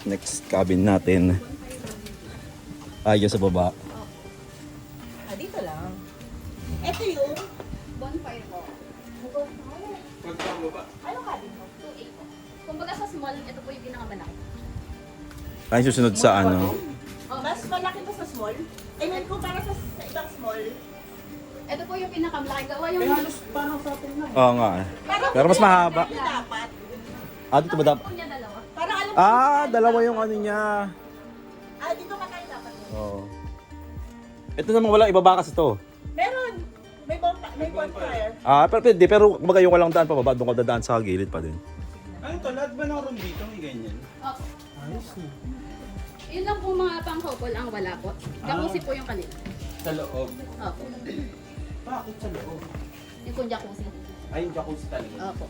Next cabin natin. Ayos sa baba. Dito lang. Ito yung Bonfire po. ano cabin mo? 2A po. Kumbaga sa small, ito po yung pinakamalaki. Ay, susunod sa ano? Mas malaki ba sa small? I mean, kumpara sa ibang small. Ito po yung pinakamalaki. Gawa yung... Oo nga. Pero mas mahaba. Yung dapat. Dito ba dapat? po niya dalawa. Para alam mo. Dalawa yung ano niya. Dito ka tayo dapat. Oo. Ito naman wala, ibaba kasi ito. Meron. May bonfire. Pero pwede, pero kumbaga yung walang daan pababa, doon ka dadaan sa gilid pa din. Ano to? Lahat ba ng room dito may ganyan? Opo. Ayos na. Yun lang po mga pang-couple ang wala po. Jacuzzi po yung kanila. Sa loob. Opo. Bakit sa loob? Yung po jacuzzi. Ay, yung jacuzzi talaga. Opo.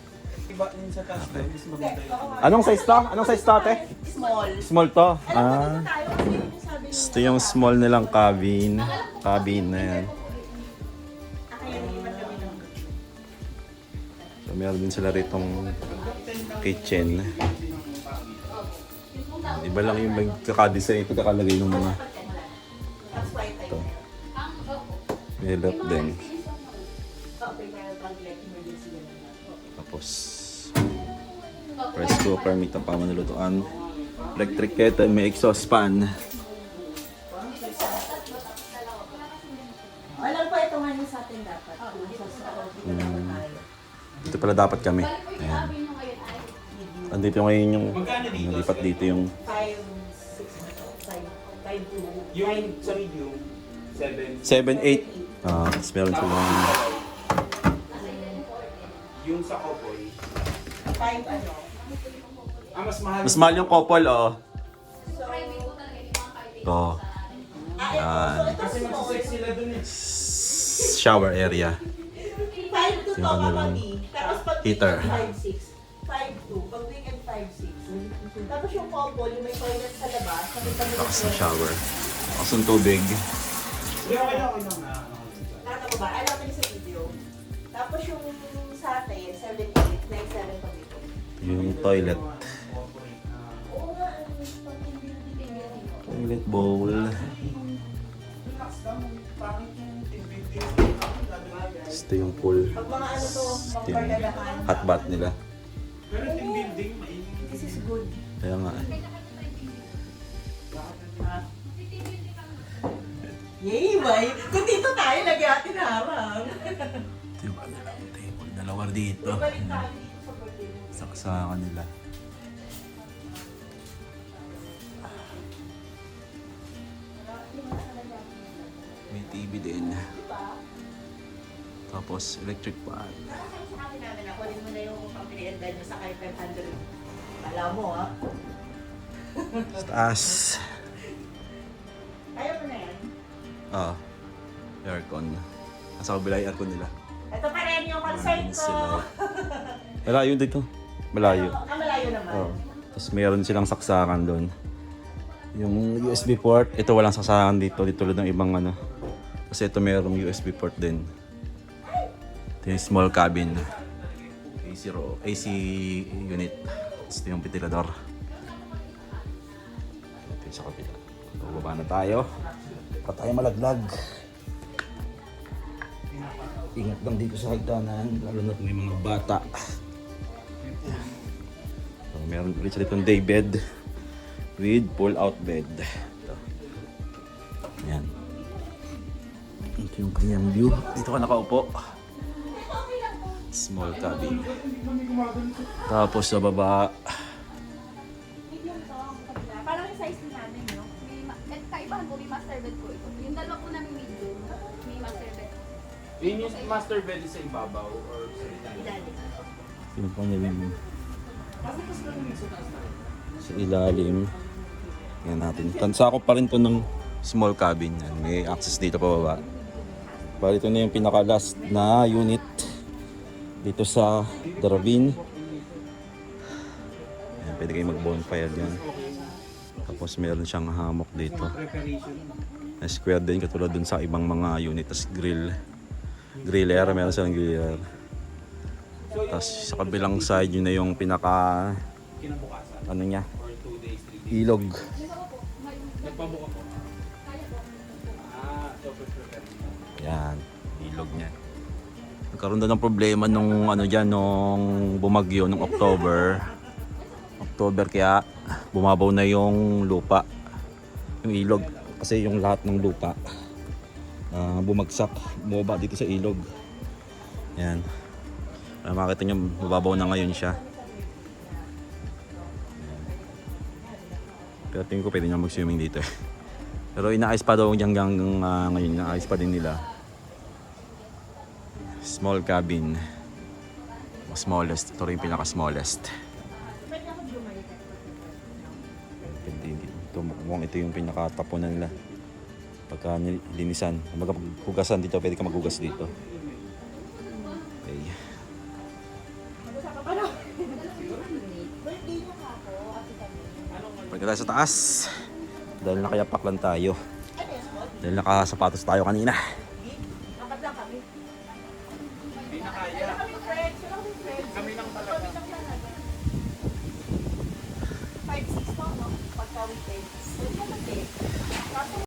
Iba yung sa taas doon, mas maganda yung... Anong size to? Anong size to, ate? Small. Small to? Alam mo dito tayo kasi yung sabi niyo. Ito yung small nilang cabin. Cabin na yan. Kaya nilipat kami ng So, meron din sila ritong kitchen. Iba lang yung magkakadesign, pagkakalagay ng mga That's why tayo. Ang opo. milk din. Okay, meron pang like emergency na lang. Tapos, rice cooker, may tapang manulutuan. Electric kettle, may exhaust fan. Alam ko ito nga yung sa atin dapat. Dito pala dapat kami. Bali po yung Ayan. cabin nyo ngayon ay... Andito ngayon yung Magkano dito? nalipat dito yung 5, 6, 5, 2, Yung sa medium, 7. 7-8. Tapos meron silang Yung sa Kopoy. 5 ano. Mas mahal. mas mahal yung couple, oh. Private po talaga yung mga kaibigan. Ito, Ito Kasi small. magsisex sila dun eh. shower area. 5 to to Yung kanilang mami. Tapos pag heater. weekend 5, 6. 5 to. Pag weekend 5, 6. Tapos yung couple, yung may toilet sa labas. Tapos ng shower. Tapos ng tubig. Hindi, okay lang na. Nakita mo ba? Alam ko sa video. Tapos yung sa atin, 7, 8, 9, 7 pa dito. Yung toilet. Oo nga, pang building. Toilet bowl. Ito yung pool. Pag mga ano to, Ito yung pagpagdadahan. hot bath nila. Pero team building, mainit. This is good. Kaya nga. Yay, bay! Kung dito tayo, lagi atin harang. Ito yung kanilang table. Dalawa dito. Balik tayo dito sa birthday mo. Saksakan nila. May TV din. Tapos electric fan. Sabi namin na, kunin mo na yung pang-3 and then mo sa kahit 500. Alam mo, ha? Sa taas. Ayaw mo na yan. Aircon. Nasa kabila yung aircon nila. Ito pa rin yung concert Meron ko. sila. Malayo dito. Malayo. Malayo naman. Tapos meron silang saksakan doon. Yung USB port, ito walang saksakan dito. Dito tulad ng ibang ano. Kasi ito merong USB port din. Ito yung small cabin. AC unit. Tapos ito yung ventilador. Ito yung sa kabila. So, baba na tayo. Baka tayo malaglag. Ingat lang dito sa hagdanan. Lalo na may mga bata. So, meron ulit sila itong day bed with pull-out bed. Ito. Yan. Ito yung kanyang view. Dito ka nakaupo. Small cabin. Tapos sa baba, Parang yung size din namin, no? Kaibahan po, may master bed po ito. Yung dalawa po namin medium, may master bed. Yun yung master bed sa ibabaw or sa ilalim. yung kanyang sa ilalim. Yan natin. Tansakop pa rin to ng small cabin. Yan. May access dito pa baba. Bali ito na yung pinaka-last na unit dito sa Darabin. Yan, pwede kayo mag-bonfire dyan. Tapos meron siyang hammock dito. Preparation. Na square din katulad dun sa ibang mga unit. Tapos griller, meron silang griller. Tapos sa kabilang side yun na yung pinaka Kinabukasan. ano niya, Or 2 days, 3 days. ilog. Nagpabuka po. So for sure. Yan, ilog niya. Nagkaroon daw ng problema nung ano diyan nung bumagyo nung October. Kaya bumabaw na yung lupa. Yung ilog kasi yung lahat ng lupa bumagsak, bumaba dito sa ilog. Yan. Makita niyo mababaw na ngayon siya. Pero tingin ko pwede nyo mag-swimming dito eh. Pero inaayos pa daw hanggang ngayon, inaayos pa din nila. Small cabin. Smallest. Ito rin yung pinaka-smallest. Ito, mukhang ito yung pinaka-tapunan nila. Pagka nilinisan. Maghugasan dito, pwede ka maghugas dito. Okay. Pagka tayo sa taas. Dahil nakayapak lang tayo. Dahil nakasapatos tayo kanina. Apat lang kami. Hindi na kaya. Wala kami friends. Wala kami friends. Kami lang talaga. 5-6 po, no? Pagka weekends. Pwede naman din. Kaso